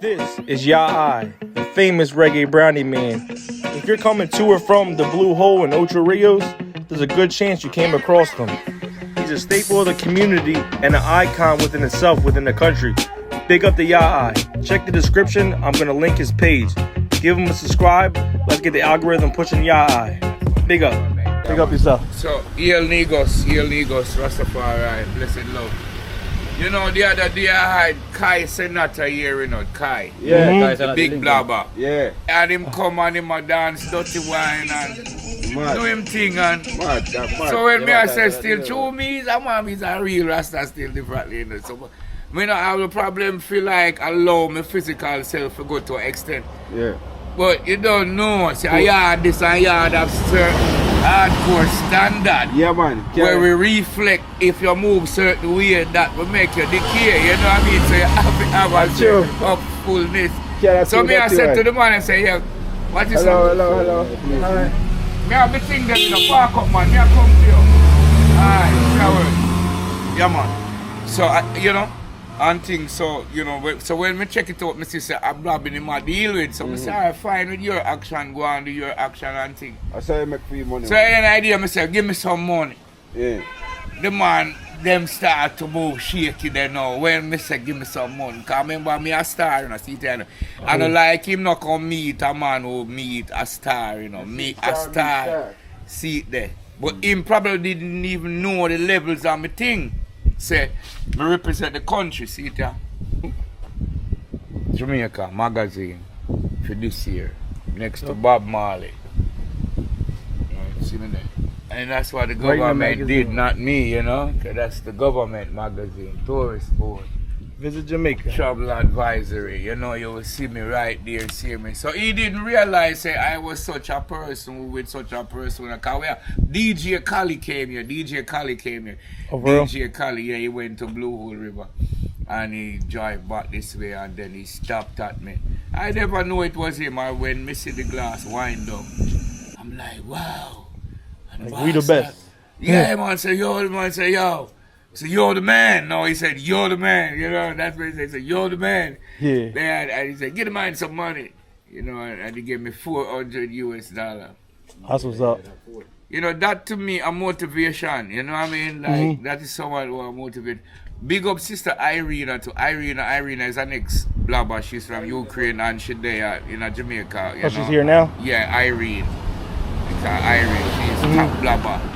This is IRIE, the famous Reggae Brownie man. If you're coming to or from the Blue Hole in Ocho Rios, there's a good chance you came across him. He's a staple of the community and an icon within itself within the country. Big up to IRIE. Check the description, I'm going to link his page. Give him a subscribe, let's get the algorithm pushing IRIE. Big up. Big up yourself. So, El Negos, Rastafari, blessed love. You know, the other day I had Kai Cenat here, you know, Kai. Yeah, the big blabber. Yeah. And him come and him a dance dirty wine and do him thing and Mad. so when me I say still true me, he's a real Rasta still differently, you know. So me not have a problem feel like allow my physical self to go to an extent. Yeah. But you don't know, see a yard this and yard of certain hardcore standard. Yeah, man. Where we reflect if you move certain way that will make you decay, you know what I mean? So you have to have a certain of fullness. So me I said to the man and say, yeah, what is hello. Alright. Me have the thing that in the park up, man. Me I come to you. Alright, yeah man. So you know, and things, so you know, so when me check it out, me say I'm blabbing him a deal with. So me say, alright, fine with your action, go and do your action and thing. I say you make free money. So any idea, me say, give me some money. Yeah. The man, them start to move shaky there now. When me say give me some money, cause remember me a star, you know, see there. I don't like him not come meet a man who meet a star, you know, meet a star. See it there. But him probably didn't even know the levels of my thing. Say, me represent the country, see it there. Jamaica magazine for this year, next to Bob Marley. See me there. And that's what the government did, not me, you know. Cause that's the government magazine, tourist board. Visit Jamaica. Travel advisory, you know, you will see me right there, see me. So he didn't realize say I was such a person with such a person. Cause DJ Khaled came here, Oh, bro? DJ Khaled, yeah, he went to Blue Hole River. And he drive back this way and then he stopped at me. I never know it was him. I when me see the glass wind up, I'm like, wow. And like, we the best. Yeah, man say, yo, the man say, yo. So you're the man. No, he said, you're the man. You know, that's what he said. He said, you're the man. Yeah. And he said, get the man some money. You know, and he gave me $400 US. That's what's up. You know, that to me a motivation. You know what I mean? Like, that is someone who motivated. Big up sister Irene to Irene. Irene is an ex-blabber. She's from Ukraine and she's there in Jamaica. You know? She's here now? Yeah, Irene. It's Irene. She's top blabber.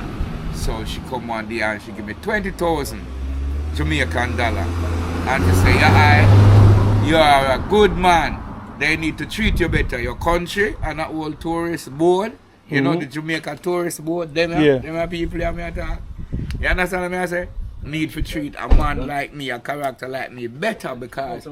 So she come one day and she give me 20,000 Jamaican dollar. And she say, yeah, you are a good man. They need to treat you better. Your country and that whole tourist board. You know the Jamaica tourist board, them are people here me attack. You understand what I say? Need to treat a man like me, a character like me better because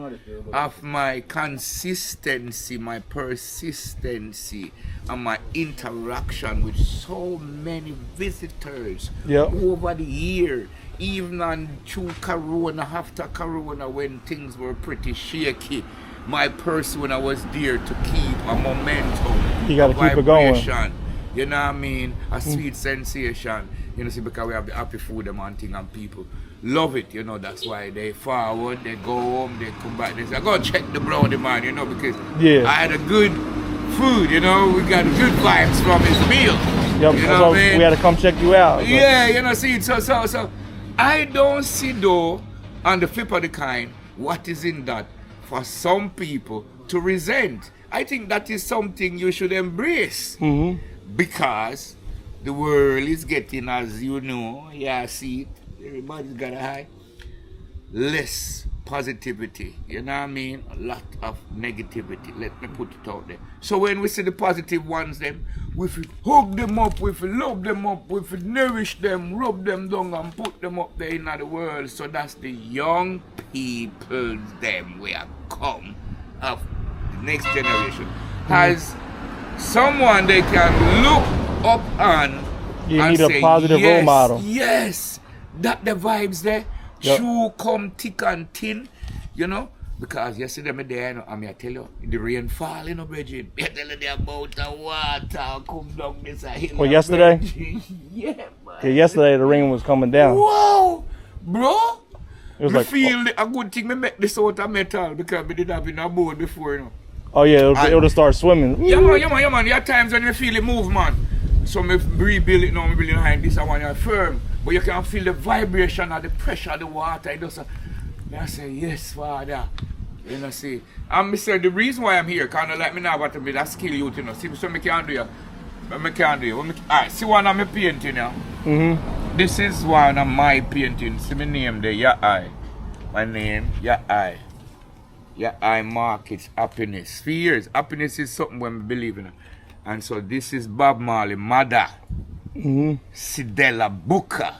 of my consistency, my persistency, and my interaction with so many visitors over the year. Even on through Corona, after Corona, when things were pretty shaky, my persona was there to keep a momentum. You gotta keep it going. You know what I mean? A sweet sensation. You know, see, because we have the happy food and thing and people love it, you know, that's why they forward, they go home, they come back, they say, go check the brownie man, you know, because I had a good food, you know, we got good vibes from his meal. Yep, you know what I mean? We had to come check you out. Yeah, you know, see, so I don't see though, on the flip of the kind, what is in that for some people to resent. I think that is something you should embrace because the world is getting, as you know, see it, everybody's got a high, less positivity, you know what I mean? A lot of negativity, let me put it out there. So when we see the positive ones, them, we feel hug them up, we feel love them up, we feel nourish them, rub them down and put them up there in the world. So that's the young people, them, we have come of the next generation. As someone they can look up on. You and need say, a positive role model. Yes, that the vibes there. Shoe come thick and thin, you know. Because yesterday me there, you know, I tell you, the rain fall, you know, Bridget. I tell you about the water come down this hill. Well, yesterday? Yeah, man. Yeah, yesterday the rain was coming down. Wow, bro. It was I like, feel a good thing me make this out of metal because we did have in a boat before, you know. oh yeah, it'll start swimming. Yeah man. There are times when you feel it move, man. So me rebuild it now, me building behind this one is firm. But you can feel the vibration of the pressure of the water. It does I say, yes, Father. You know, see. And me say the reason why I'm here, kind of like me now about to be that skill youth, you know. See, so me can do you. Me can do you. Alright, see one of my painting now. This is one of my paintings. See my name there, Your Eye. My name, Your Eye. Your Eye markets happiness. For years, happiness is something when we believe in it. And so this is Bob Marley, mother. Sidella Booker.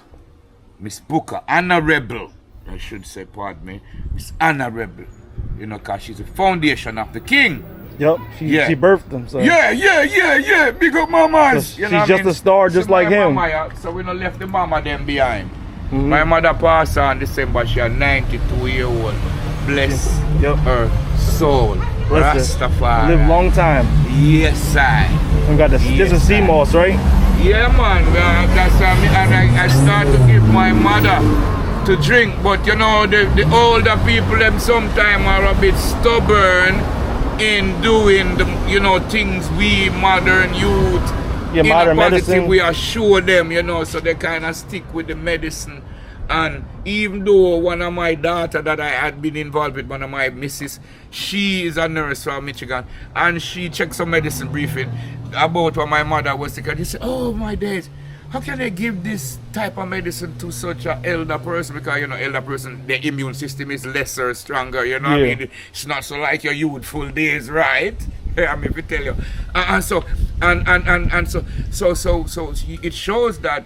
Miss Booker, Honorable. I should say, pardon me. Miss Honorable. You know, because she's the foundation of the king. Yep, she birthed them. So. Yeah. Big up mamas. So she's just a star, just like him. Mama, so we don't left the mama them behind. My mother passed on December. She was 92-year-old. Bless her soul. Rastafari. Live long time. Yes, I. We got this. This is sea moss, right? Yeah, man. That's I start to give my mother to drink, but you know the older people them sometimes are a bit stubborn in doing the things we modern youth modern medicine we assure them, so they kind of stick with the medicine. And even though one of my daughter that I had been involved with, one of my missus, she is a nurse from Michigan, and she checked some medicine briefing about what my mother was sick, and she said, oh my days, how can they give this type of medicine to such an elder person? Because, elder person, their immune system is lesser, stronger, what I mean? It's not so like your youthful days, right? I mean, if I tell you. So it shows that,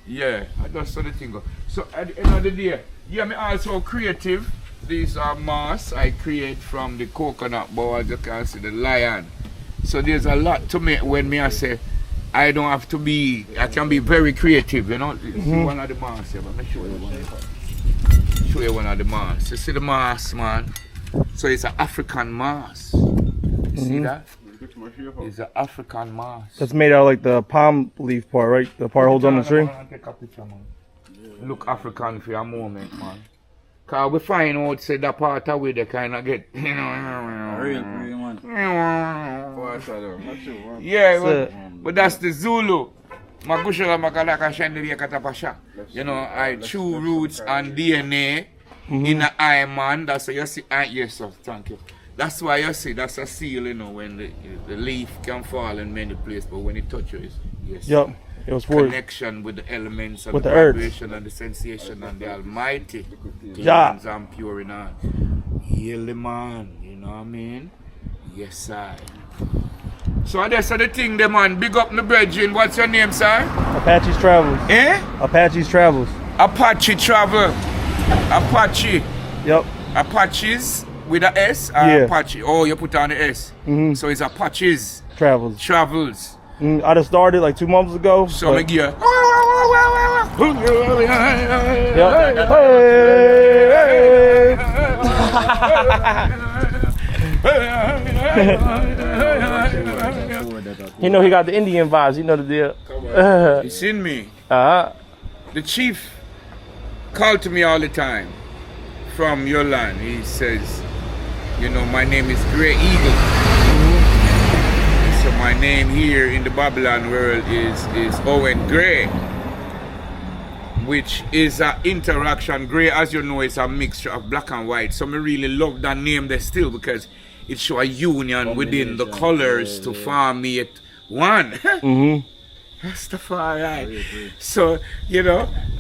I just saw the thing go. So at the end of the day, I'm also creative. These are masks I create from the coconut balls, you can see the lion. So there's a lot to me when I say, I don't have to be, I can be very creative, See one of the masks here, let me show you one of the masks. You see the mask, man? So it's an African mask. You see that? It's an African mask. That's made out of like the palm leaf part, right? The part holds on the tree. Take a picture, man. Look African for a moment, man. Cause we find out say that part of way they kind of get, Real man. Yeah, but that's the Zulu. Magushala makalaka shandiri katapasha. I true roots and DNA in the eye, man. That's why you see. Yes, sir. Thank you. That's why you see. That's a seal, when the leaf can fall in many places, but when it touches, yes. Yep. It was for connection with the elements and with the earth. vibration and the sensation and the Almighty. Yeah. I'm pure in heart. Heal the man. You know what I mean? Yes, sir. So that's the thing, the man. Big up my brethren. What's your name, sir? Apache's Travels. Eh? Apache's Travels. Apache Travel. Apache. Yep. Apaches with a S? Apache. Oh, you put on the S. So it's Apaches. Travels. Travels. I just started like 2 months ago. So me gear. He got the Indian vibes. You know the deal. You seen me? The chief called to me all the time from your land. He says, my name is Grey Eagle. So my name here in the Babylon world is Owen Gray, which is an interaction. Gray, as you know, is a mixture of black and white. So I really love that name there still because it shows a union within the colors to form it one. That's the far right. So,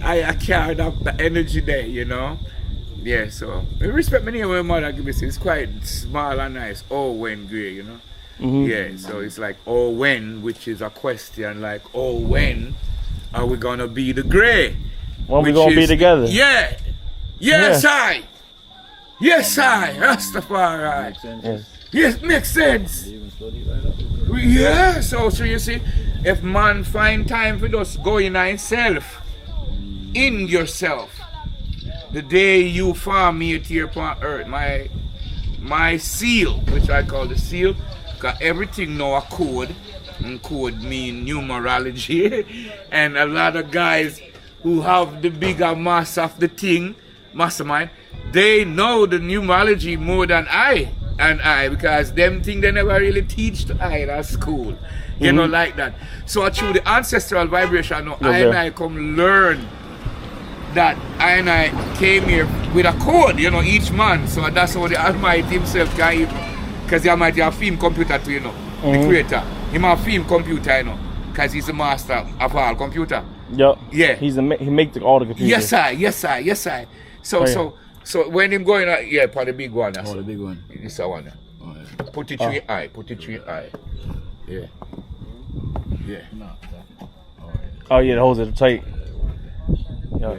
I carried up the energy there, Yeah, so I respect my name, my mother give me. It's quite small and nice. Owen Gray, Yeah, so it's like, oh, when, which is a question, like, oh, when are we gonna be the Gray? When we gonna be together? Yeah. Yes, I. Yes, I. Rastafari. Yes, makes sense. Yeah, so you see, if man find time for just going in himself, in yourself, the day you form me here upon earth, my seal, which I call the seal, because everything now a code, and code mean numerology, and a lot of guys who have the bigger mass of the thing, mastermind, they know the numerology more than I because them thing they never really teach to I at school. You know, like that. So through the ancestral vibration, now, I come learn that I came here with a code, you know, each man. So that's how the Almighty himself can, because the Almighty have film computer too, you know, the creator. He have film computer, you know, because he's the master of all computer. Yep. Yeah. He makes all the computers. Yes, I. So when him going out, for the big one. Oh, the big one. This one. Oh, yeah. Put it through your eye. Yeah. Yeah. No. Oh yeah, it holds it tight. Yeah.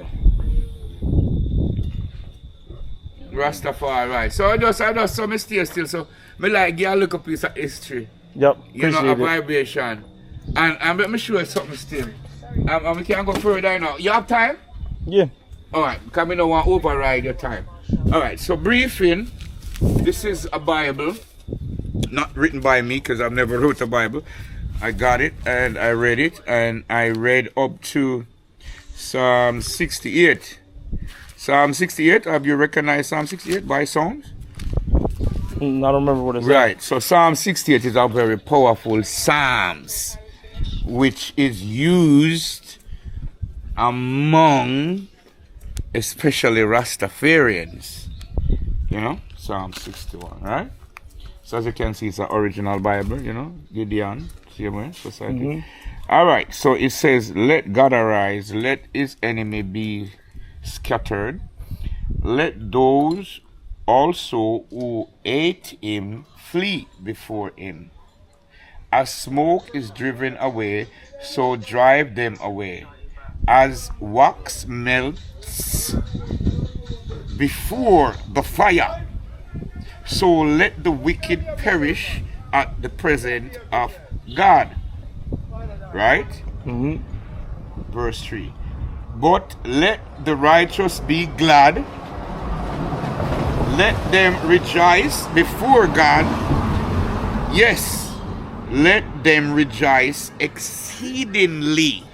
Rastafari, right. So I just some mistake still. So me like give a look up piece of history. Yep. You know, a Appreciate it. vibration. And I'm sure something still. We can go further now. You have time? Yeah. Alright, because I don't want to override your time. Alright, so briefing. This is a Bible. Not written by me because I've never wrote a Bible. I got it and I read it. And I read up to Psalm 68. Psalm 68, have you recognized Psalm 68 by songs? I don't remember what it said. Right, so Psalm 68 is a very powerful Psalms, which is used among especially Rastafarians. You know, Psalm 61, right? So as you can see, it's an original Bible, you know, Gideon, same way, society. All right, so it says, let God arise, let his enemy be scattered. Let those also who hate him flee before him. As smoke is driven away, so drive them away. As wax melts before the fire, so let the wicked perish at the presence of God. Right? Verse 3. But let the righteous be glad. Let them rejoice before God. Yes, let them rejoice exceedingly.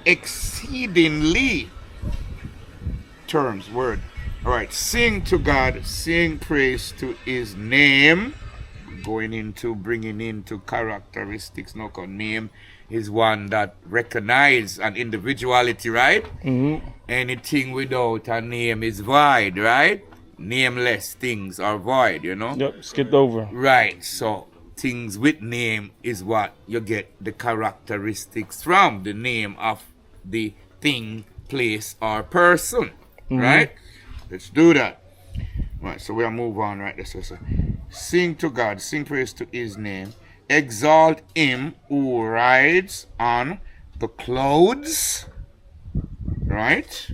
Exceedingly. Terms, word. All right, sing to God, sing praise to his name. Going into, bringing into characteristics, no, cause name is one that recognize an individuality, right? Anything without a name is void, right? Nameless things are void, you know? Yep, skipped over. Right, so things with name is what you get the characteristics from, the name of the thing, place, or person, right? Let's do that. Right, so we'll move on, right? So sing to God, sing praise to his name, exalt him who rides on the clouds, right?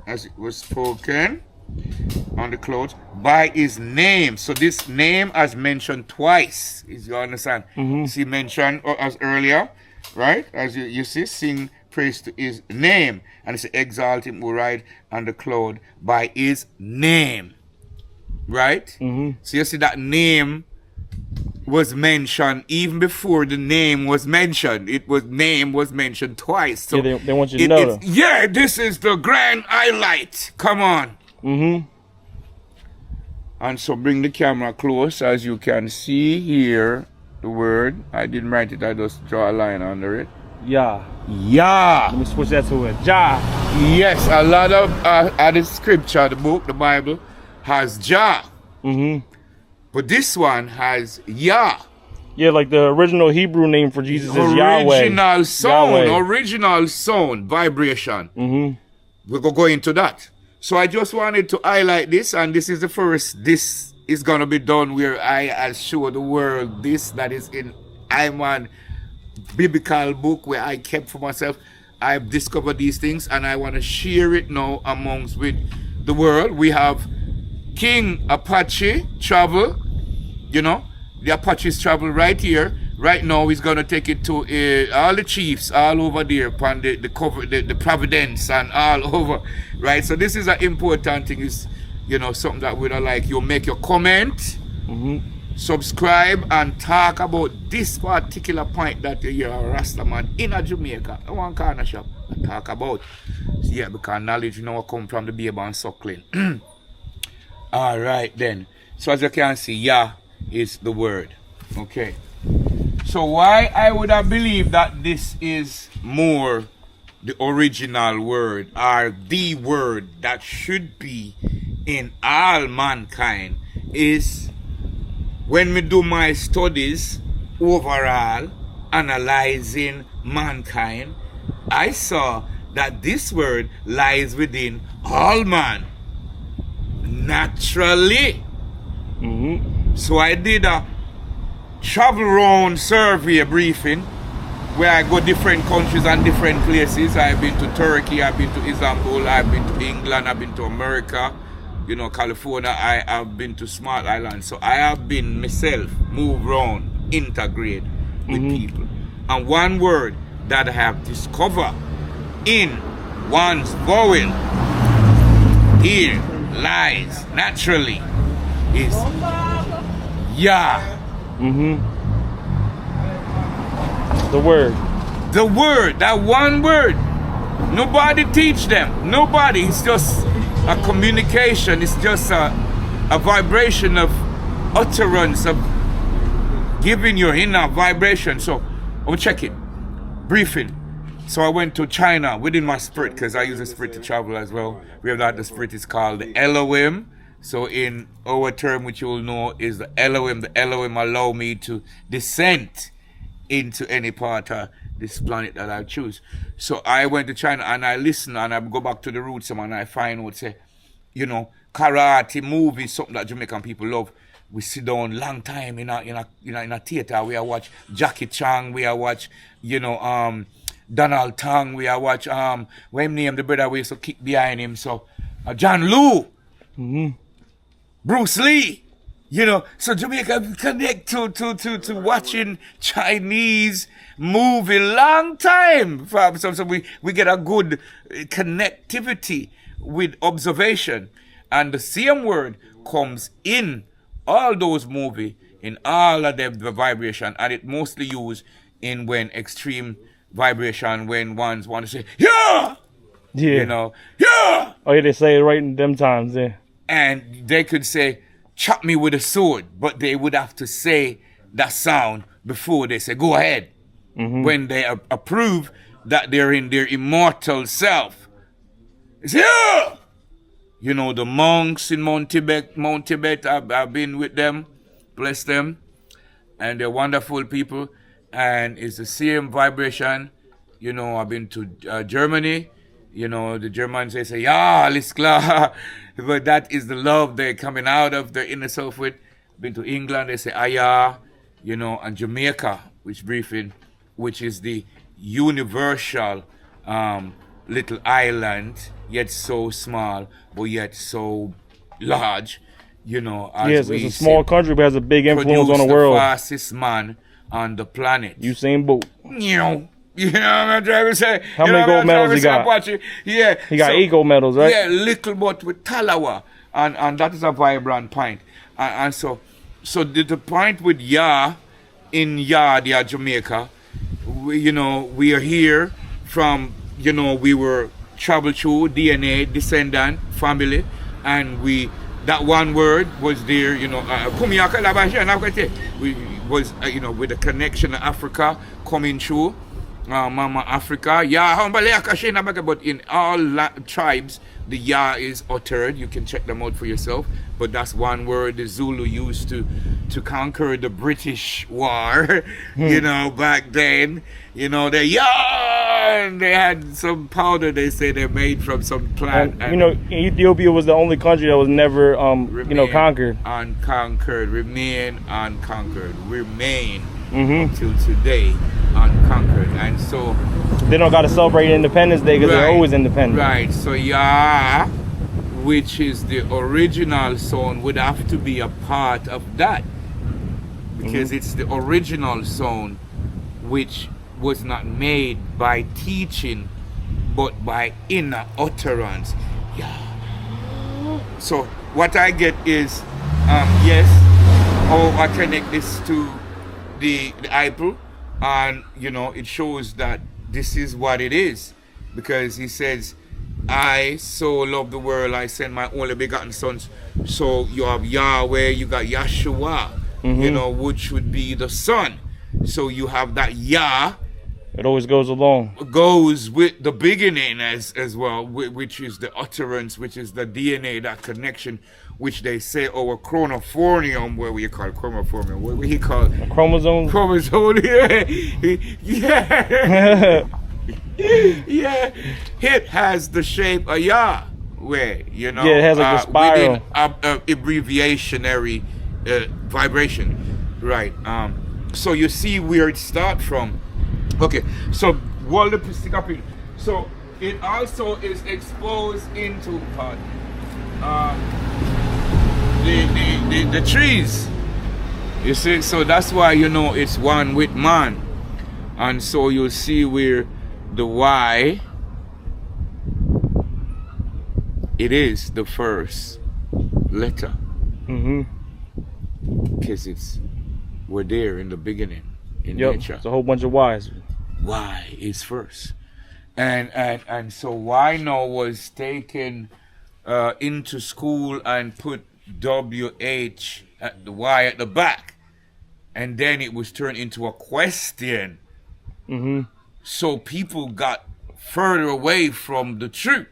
As it was spoken on the clouds by his name. So this name as mentioned twice, is you understand? See mentioned as earlier, right? As you see, sing praise to his name, and it's exalt him who ride on the cloud by his name, right? So you see that name was mentioned even before the name was mentioned. Name was mentioned twice. So yeah, they want you to know. Yeah, this is the grand highlight. Come on. And so bring the camera close. As you can see here, the word. I didn't write it. I just draw a line under it. Yeah. Yeah. Let me switch that to a Jah. Yes, a lot of the scripture, the book, the Bible, has Jah. But this one has Yah. Yeah, like the original Hebrew name for Jesus is Yahweh. Original sound, vibration. We're going to go into that. So I just wanted to highlight this, and this is the first. This is going to be done where I show the world this that is in Iman biblical book where I kept for myself. I've discovered these things, and I want to share it now amongst with the world. We have King Apache travel, you know, the Apaches travel right here. Right now, he's going to take it to all the chiefs all over there upon the cover, the Providence and all over, right? So this is an important thing, is, you know, something that we'd like. You make your comment, subscribe and talk about this particular point that you're a Rasta man in a Jamaica. I want corner shop to talk about. So yeah, because knowledge come from the baby and suckling. Alright then. So as you can see, Yah is the word. Okay. So why I would have believed that this is more the original word or the word that should be in all mankind is when we do my studies overall analyzing mankind, I saw that this word lies within all man naturally. So I did a travel round survey briefing where I go different countries and different places. I've been to Turkey, I've been to Istanbul, I've been to England, I've been to America, California, I have been to Smart Island. So I have been myself, move around, integrate with people. And one word that I have discovered in one's vowel here lies naturally is Yah. The word. The word, that one word. Nobody teach them. Nobody. It's just a communication. It's just a vibration of utterance, of giving your inner vibration. So I'll check it. Briefing. So I went to China within my spirit, because I use the spirit to travel as well. We have that the spirit is called the Elohim. So in our term, which you will know, is the Elohim. The Elohim allow me to descend into any part of this planet that I choose. So I went to China and I listen and I go back to the roots and I find out, say, karate movies, something that Jamaican people love. We sit down long time in a theater. We are watch Jackie Chan. We are watch, Donald Tang. We are watch what him name, the brother we used to kick behind him. So John Liu. Bruce Lee, so Jamaica connect to watching Chinese movie long time. So we get a good connectivity with observation. And the same word comes in all those movies, in all of them, the vibration, and it mostly used in when extreme vibration, when ones want to say, yeah! Yeah! Oh yeah, they say it right in them times, yeah. And they could say, chop me with a sword, but they would have to say that sound before they say, go ahead. When they approve that they're in their immortal self. It's, yeah! The monks in Mount Tibet, I've been with them, bless them, and they're wonderful people, and it's the same vibration. I've been to Germany. The Germans, they say, yeah, alles klar. But that is the love they're coming out of their inner self with. Been to England, they say, aya, and Jamaica, which is the universal little island, yet so small, but yet so large, Yes, it's a small country, but has a big influence on the world. The fastest man on the planet. Usain Bolt. What I'm trying to say? How many gold medals he got? Yeah. He got 8 gold medals, right? Yeah, little but with Talawa. And that is a vibrant point. And so the point with Yah, in Yah, Jamaica, we are here from, we were travel through DNA, descendant, family, and that one word was there, we was, with the connection of Africa coming through. Mama Africa, but in all tribes, the Ya is uttered. You can check them out for yourself. But that's one word the Zulu used to conquer the British war, back then. They and they had some powder they say they made from some plant. And, Ethiopia was the only country that was never, conquered. Remain unconquered. Remain until today unconquered. And so they don't got to celebrate Independence Day because they're always independent. Right. So Yah, which is the original sound, would have to be a part of that, because it's the original sound which was not made by teaching but by inner utterance. Yeah. So what I get is yes, how I connect this to the Bible, and it shows that this is what it is, because he says, I so love the world, I send my only begotten sons. So you have Yahweh, you got Yahshua, which would be the son. So you have that Yah. It always goes along. Goes with the beginning as well, which is the utterance, which is the DNA, that connection, which they say our chromophonium, what we call chromophonium, what we call a chromosome. Yeah. Yeah, it has the shape of Yahweh, Yeah, it has like a spiral. Within abbreviationary vibration, right? So you see where it starts from. Okay, so what the stick up in. So it also is exposed into the trees. You see, so that's why it's one with man, and so you'll see where the Y, it is the first letter, because we're there in the beginning in nature. It's a whole bunch of Y's. Y is first, and so Y now was taken into school and put WH at the Y at the back, and then it was turned into a question. So people got further away from the truth.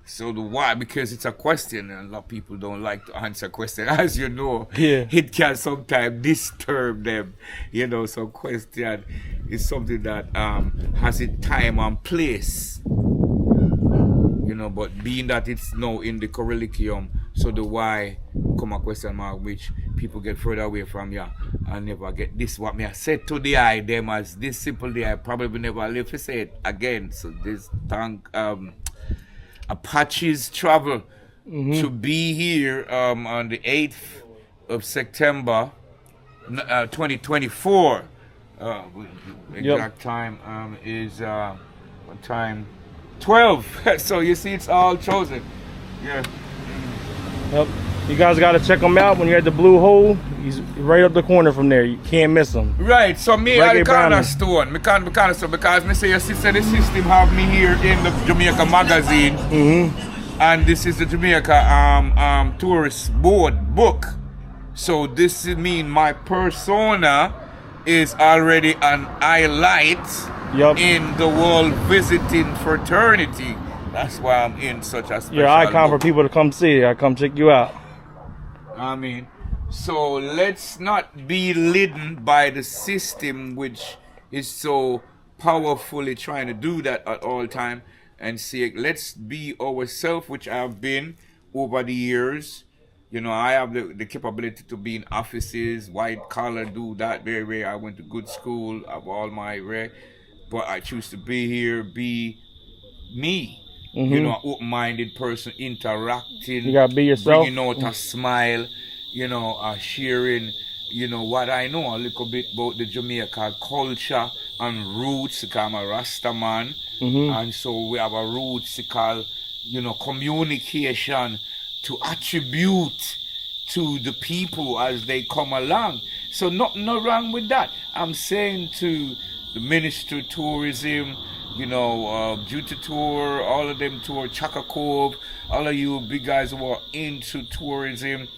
So the why, because it's a question, and a lot of people don't like to answer questions, as you know. Yeah. It can sometimes disturb them. So question is something that has its time and place. But being that it's now in the curriculum, so the why come a question mark, which people get further away from. I never get this. What me I said to the eye, them as this simple day, I probably will never live to say it again. So this thank Apaches travel to be here on the 8th of September 2024. Exact time is what time? 12. So you see, it's all chosen. Yeah. Yep. You guys got to check him out when you're at the Blue Hole. He's right up the corner from there. You can't miss him. Right. So me at the cornerstone. Because me say your sister, the system have me here in the Jamaica magazine. And this is the Jamaica tourist board book. So this mean my persona is already an highlight in the world visiting fraternity. That's why I'm in such a special You're an icon for people to come see. I come check you out. So let's not be lidden by the system, which is so powerfully trying to do that at all time, and say, let's be ourselves, which I have been over the years. I have the capability to be in offices, white collar, do that very, very. I went to good school, have all my but I choose to be here, be me. An open-minded person, interacting. You gotta be yourself. Bringing out a smile, sharing, what I know a little bit about the Jamaica culture and roots, because I'm a Rasta man. And so we have a rootsical, communication to attribute to the people as they come along. So nothing wrong with that. I'm saying to the Ministry of Tourism, Duty Tour, all of them tour, Chaka Cove, all of you big guys who are into tourism,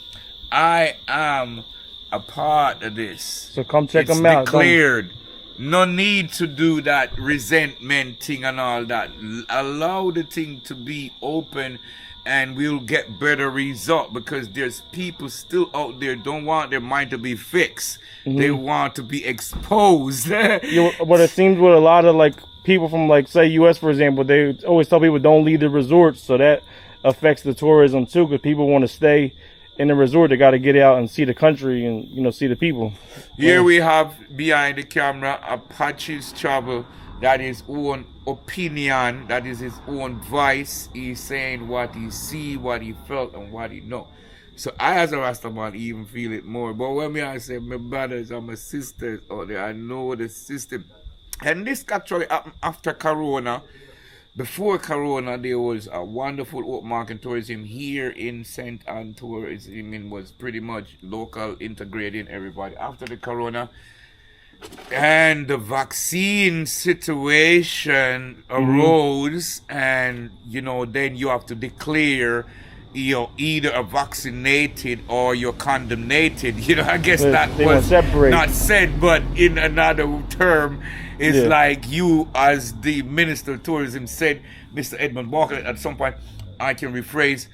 I am a part of this. So come check them out. Declared. No need to do that resentment thing and all that. Allow the thing to be open, and we'll get better result, because there's people still out there don't want their mind to be fixed. They want to be exposed. But it seems with a lot of people from say US, for example, they always tell people don't leave the resorts, so that affects the tourism too, because people want to stay in the resort. They got to get out and see the country and see the people. Here we have behind the camera Apaches travel. That is own opinion. That is his own voice. He's saying what he see, what he felt, and what he know. So I, as a Rastaman, even feel it more. But when I say my brothers and my sisters out there, I know the system. And this actually happened after Corona. before Corona, there was a wonderful open market tourism here in Cenat. Tourism was pretty much local, integrating everybody. After the Corona and the vaccine situation arose, and then you have to declare you're either a vaccinated or you're condemnated. I guess that was not said, but in another term, it's like you, as the Minister of Tourism said, Mr. Edmund Walker, at some point, I can rephrase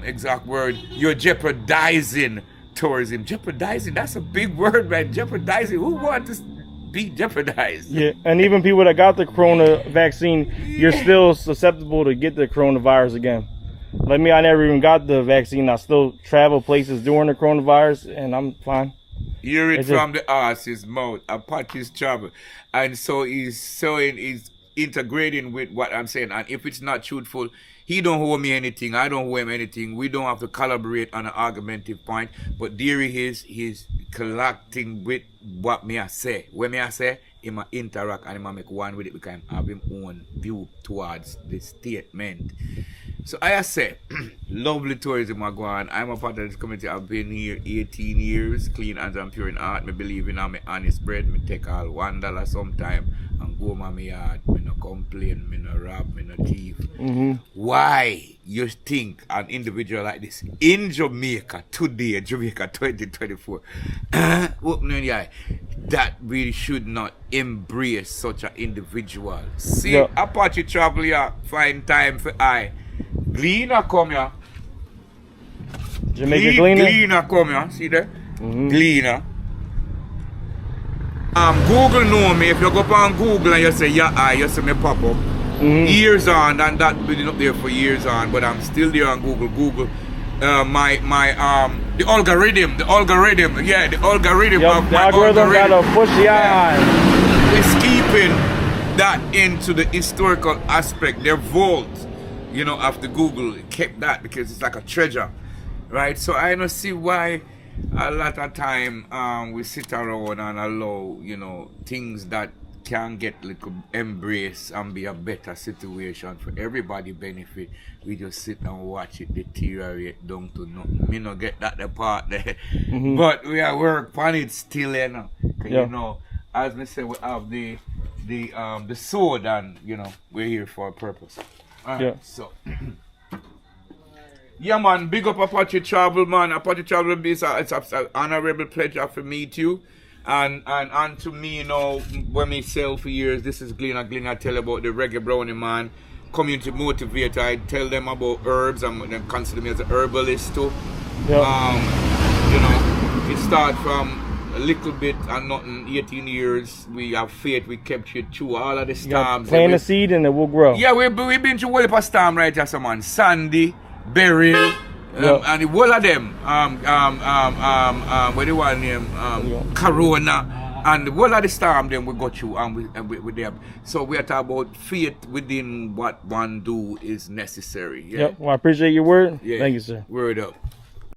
exact word, you're jeopardizing tourism. Jeopardizing, that's a big word, man. Jeopardizing, who wants to be jeopardized? Yeah, and even people that got the corona vaccine, you're still susceptible to get the coronavirus again. Like me, I never even got the vaccine. I still travel places during the coronavirus, and I'm fine. Hear it from the horse's mouth. Apaches travel. And so he's integrating with what I'm saying. And if it's not truthful, he don't owe me anything. I don't owe him anything. We don't have to collaborate on an argumentative point. But there he is. He's collecting with what me I say. When me I say, he might interact and he might make one with it because I have his own view towards the statement. So I say, lovely tourism are going. I'm a part of this community. I've been here 18 years, clean hands and pure in heart. Me believe in my honest bread. Me take all $1 sometime and go my yard. Me no complain, me no rob, me no thief. Why you think an individual like this in Jamaica today, Jamaica 2024, opening the eye, that we should not embrace such an individual? See, Apache travel here, find time for I. Gleaner come here. Jamaica Gleaner? Gleaner come here. See there? Gleaner. Google know me. If you go up on Google and you say, you see me pop up. Years on, and that been up there for years on, but I'm still there on Google. Google, the algorithm. Yeah, the algorithm of my algorithm gotta push the eye. It's keeping that into the historical aspect. Their vault, after Google kept that because it's like a treasure, right? So I don't see why a lot of time we sit around and allow things that can get little embrace and be a better situation for everybody benefit. We just sit and watch it deteriorate down to nothing. Me no get that the part there, but we are work on it still, as me say, we have the sword, and we're here for a purpose. So yeah, man, big up Apache Travel, man. Apache Travel is it's an honorable pleasure to meet you. And to me, when me sell for years, this is Glenn. I tell about the Reggae Brownie, man. Community motivator. I tell them about herbs, and they consider me as a herbalist too. It starts from a little bit and nothing. 18 years. We have faith. We kept you through all of the storms. Plant a seed and it will grow. Yeah, we've been through all of a storm right here, man. Sandy, Beryl. And the whole of them, what do you want name? Corona, and the whole of the storm, then we got you, and we them. So we are talking about faith within what one do is necessary. Yeah? Well, I appreciate your word. Thank you, sir. Word up.